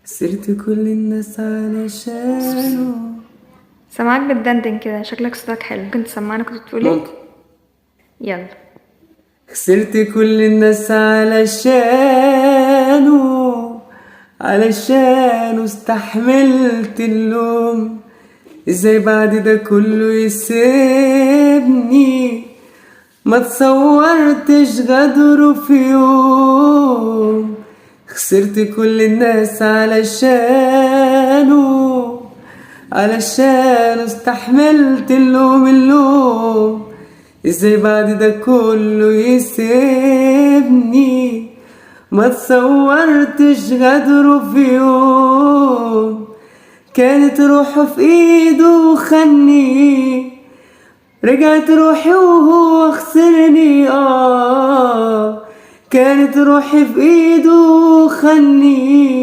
خسرت كل الناس علشانه. سامعاك بتدندن كده، شكلك صوتك حلو. ممكن تسمعنا كنت بتقول ايه؟ ممكن. يلا. خسرت كل الناس علشانه، علشانه استحملت اللوم. ازاي بعد ده كله يسيبني؟ ما تصورتش غدره في يوم. خسرت كل الناس علشانه، علشانه استحملت اللوم. ازاي بعد ده كله يسيبني؟ ما تصورتش غدره في يوم. كانت روحه في ايده وخني، رجعت روحي وهو خسرني. كانت روحي في ايده وخني.